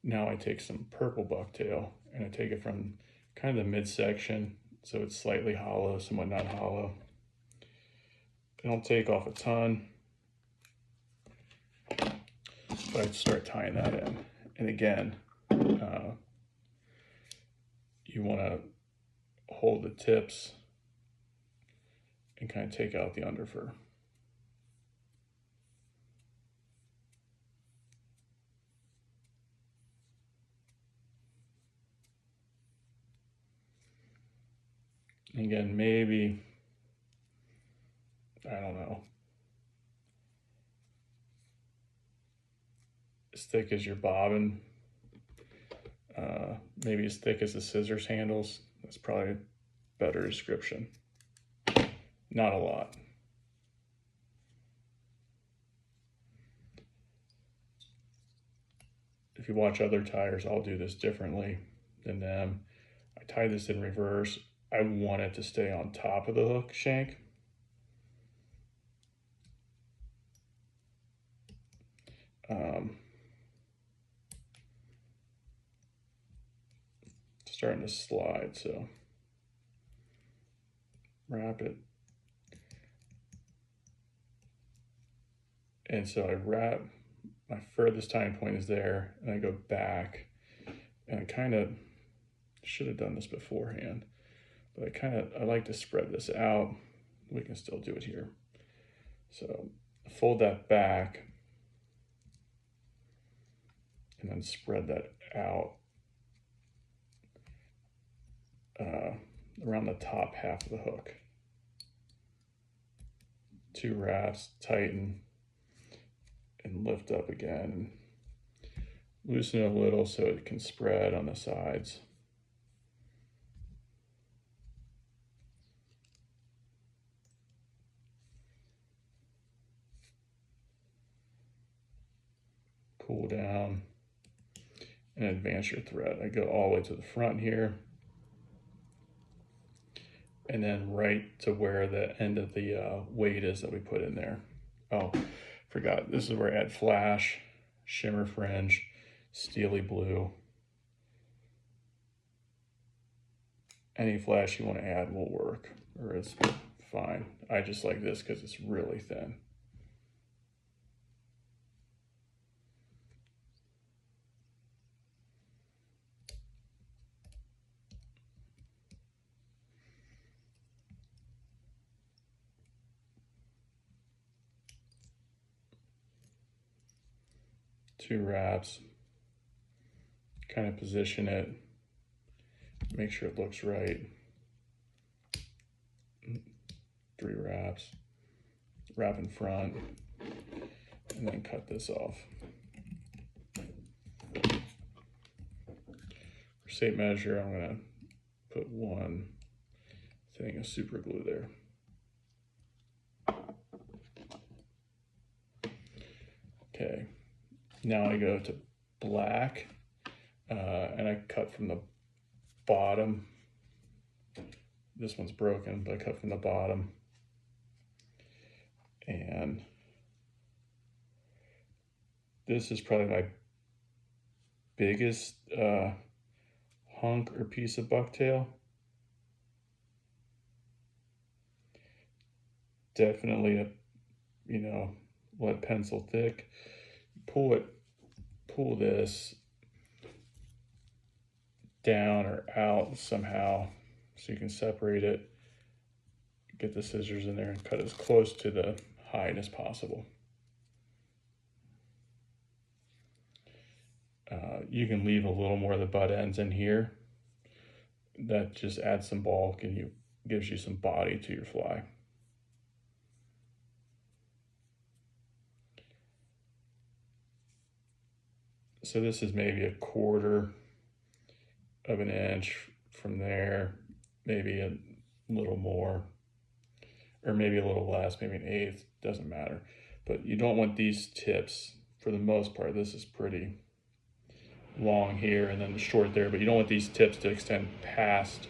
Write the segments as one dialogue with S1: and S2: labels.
S1: now I take some purple bucktail and I take it from kind of the midsection, so it's slightly hollow, somewhat not hollow. I don't take off a ton, but I start tying that in. And again, you want to hold the tips and kind of take out the underfur. Again, maybe, I don't know, as thick as your bobbin, maybe as thick as the scissors handles. That's probably a better description. Not a lot. If you watch other tires, I'll do this differently than them. I tie this in reverse. I want it to stay on top of the hook shank. Starting to slide, so wrap it. And so I wrap, my furthest tying point is there, and I go back, and I kind of should have done this beforehand, but I like to spread this out. We can still do it here. So fold that back and then spread that out around the top half of the hook. 2 wraps, tighten, and lift up again. Loosen it a little so it can spread on the sides. Pull down and advance your thread. I go all the way to the front here, and then right to where the end of the weight is that we put in there. Oh, forgot, this is where I add flash, shimmer fringe, steely blue. Any flash you want to add will work, or it's fine. I just like this because it's really thin. Two wraps, kind of position it, make sure it looks right. 3 wraps, wrap in front, and then cut this off. For safe measure, I'm gonna put 1 thing of super glue there. Okay, now I go to black, and I cut from the bottom. This one's broken, but I cut from the bottom. And this is probably my biggest hunk or piece of bucktail. Definitely a, lead pencil thick. Pull this down or out somehow so you can separate it. Get the scissors in there and cut as close to the hide as possible. You can leave a little more of the butt ends in here. That just adds some bulk and gives you some body to your fly. So this is maybe 1/4 of an inch from there, maybe a little more, or maybe a little less, maybe 1/8, doesn't matter. But you don't want these tips, for the most part. This is pretty long here and then short there, but you don't want these tips to extend past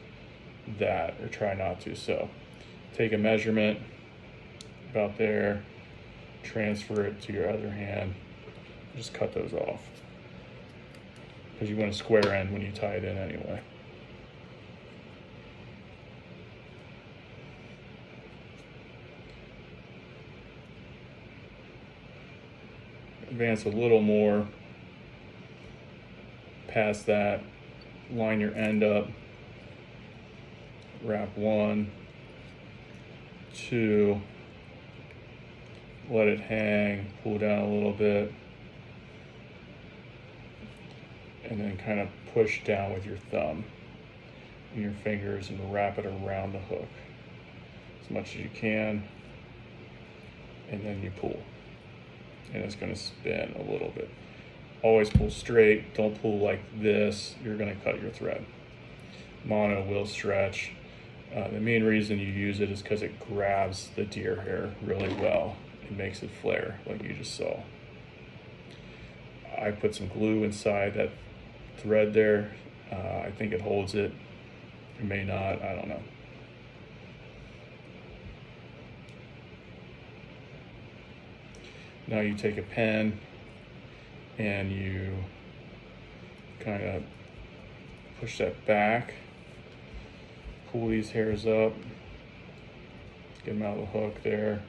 S1: that, or try not to. So take a measurement about there, transfer it to your other hand, just cut those off. because you want a square end when you tie it in anyway. Advance a little more past that, line your end up, wrap 1, 2, let it hang, pull down a little bit, and then kind of push down with your thumb and your fingers and wrap it around the hook as much as you can, and then you pull. And it's going to spin a little bit. Always pull straight, don't pull like this, you're going to cut your thread. Mono will stretch. The main reason you use it is because it grabs the deer hair really well. It makes it flare like you just saw. I put some glue inside that thread there. I think it holds it. It may not, I don't know. Now you take a pen and you kind of push that back, pull these hairs up, get them out of the hook there,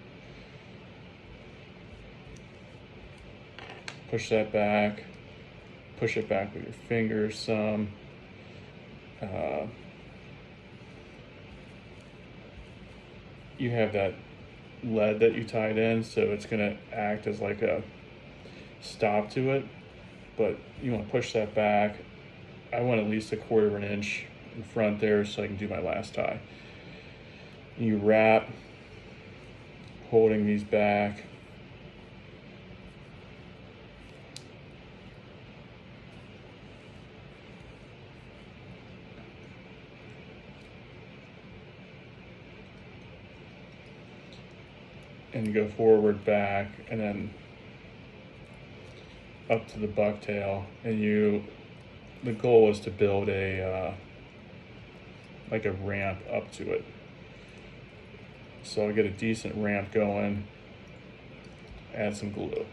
S1: push that back, push it back with your fingers some. You have that lead that you tied in, so it's going to act as like a stop to it, but you want to push that back. I want at least 1/4 of an inch in front there so I can do my last tie. You wrap, holding these back. And you go forward, back, and then up to the bucktail. And the goal is to build a like a ramp up to it. So I'll get a decent ramp going, add some glue.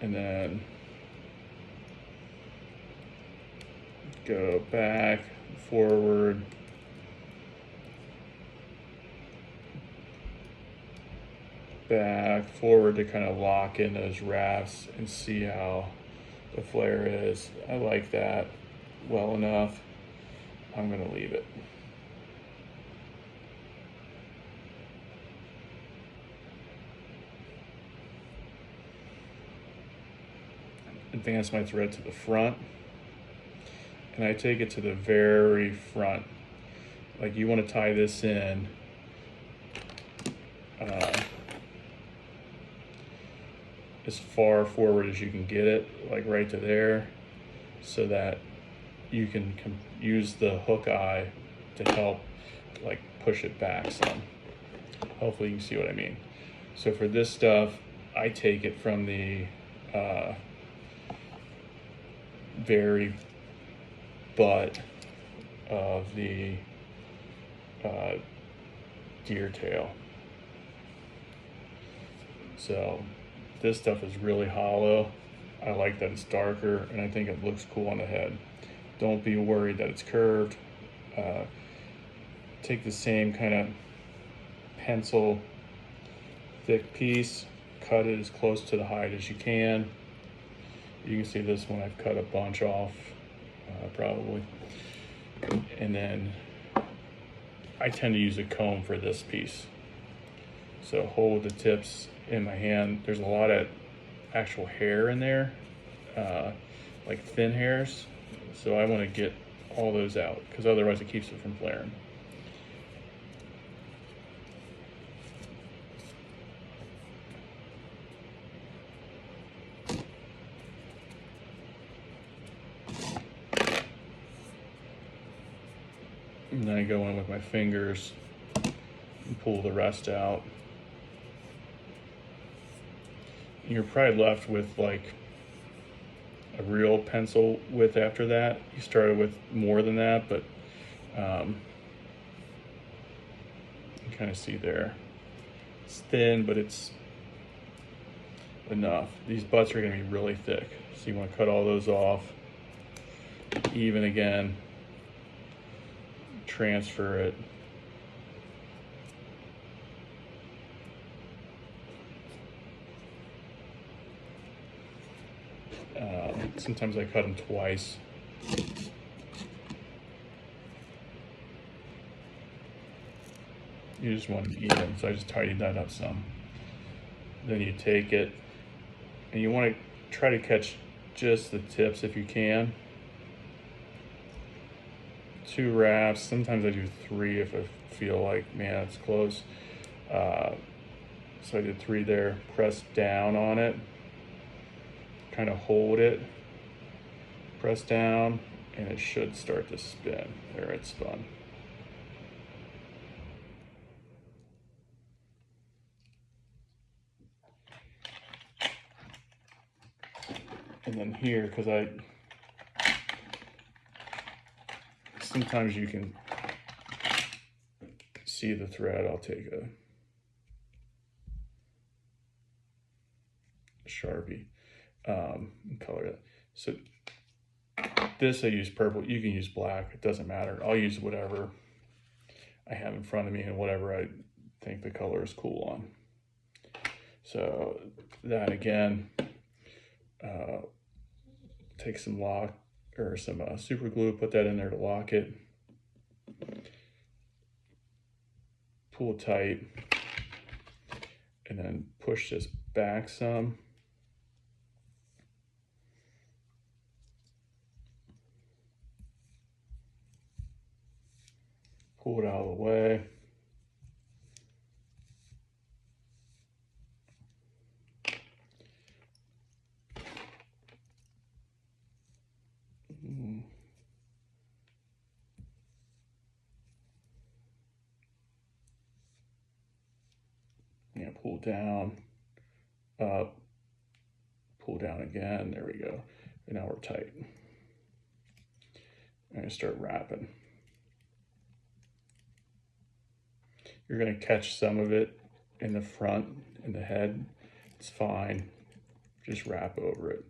S1: And then go back, forward, back, forward to kind of lock in those wraps and see how the flare is. I like that well enough. I'm going to leave it. Advance my thread to the front, and I take it to the very front. Like you want to tie this in as far forward as you can get it, like right to there, so that you can use the hook eye to help like push it back some. Hopefully you can see what I mean. So for this stuff, I take it from the very butt of the deer tail. So this stuff is really hollow. I like that it's darker, and I think it looks cool on the head. Don't be worried that it's curved. Take the same kind of pencil thick piece, cut it as close to the hide as you can. You can see this one I've cut a bunch off, probably. And then I tend to use a comb for this piece. So hold the tips in my hand. There's a lot of actual hair in there, like thin hairs. So I want to get all those out because otherwise it keeps it from flaring. And then I go in with my fingers and pull the rest out. You're probably left with like a real pencil width after that. You started with more than that, but you kind of see there. It's thin, but it's enough. These butts are gonna be really thick. So you wanna cut all those off. Even again, transfer it. Sometimes I cut them twice. You just want to eat them, so I just tidied that up some. Then you take it, and you want to try to catch just the tips if you can. 2 wraps, sometimes I do 3 if I feel like, man, it's close. So I did 3 there, press down on it, kind of hold it, press down, and it should start to spin. There, it spun. And then here, because sometimes you can see the thread, I'll take a Sharpie and color it. So this I use purple, you can use black, it doesn't matter. I'll use whatever I have in front of me and whatever I think the color is cool on. So that again, take some super glue, put that in there to lock it. Pull tight, and then push this back some. Pull it out of the way. Yeah, pull down, up, pull down again, there we go. And now we're tight. I'm gonna start wrapping. You're gonna catch some of it in the front, in the head. It's fine. Just wrap over it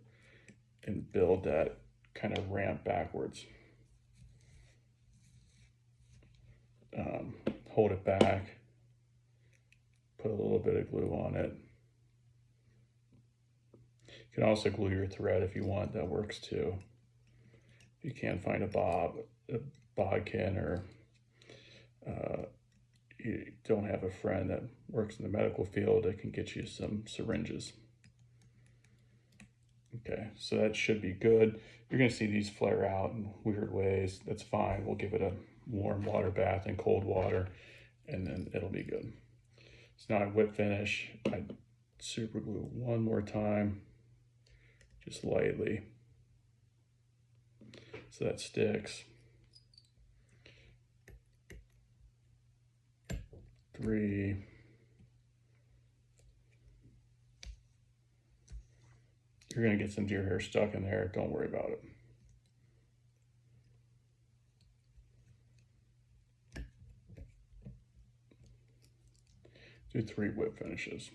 S1: and build that kind of ramp backwards. Hold it back. Put a little bit of glue on it. You can also glue your thread if you want, that works too. If you can't find a bodkin, or you don't have a friend that works in the medical field, it can get you some syringes. Okay, so that should be good. You're gonna see these flare out in weird ways. That's fine. We'll give it a warm water bath in cold water, and then it'll be good. So now I whip finish. I super glue one more time, just lightly, so that sticks. 3. You're gonna get some deer hair stuck in there, don't worry about it. Do 3 whip finishes.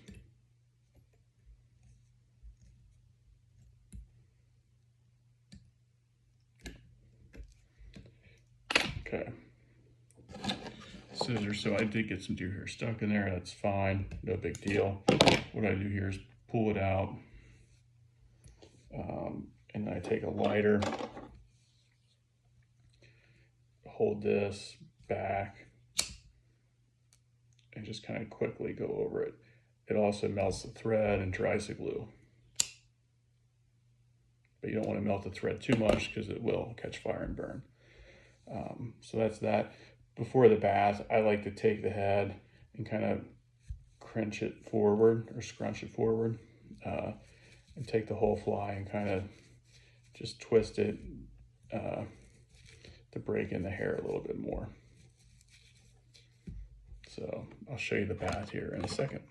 S1: Okay. Scissors, so I did get some deer hair stuck in there, that's fine, no big deal. What I do here is pull it out, and then I take a lighter, hold this back, and just kind of quickly go over it. It also melts the thread and dries the glue. But you don't want to melt the thread too much because it will catch fire and burn. So that's that. Before the bath, I like to take the head and kind of crunch it forward or scrunch it forward, and take the whole fly and kind of just twist it to break in the hair a little bit more. So I'll show you the bath here in a second.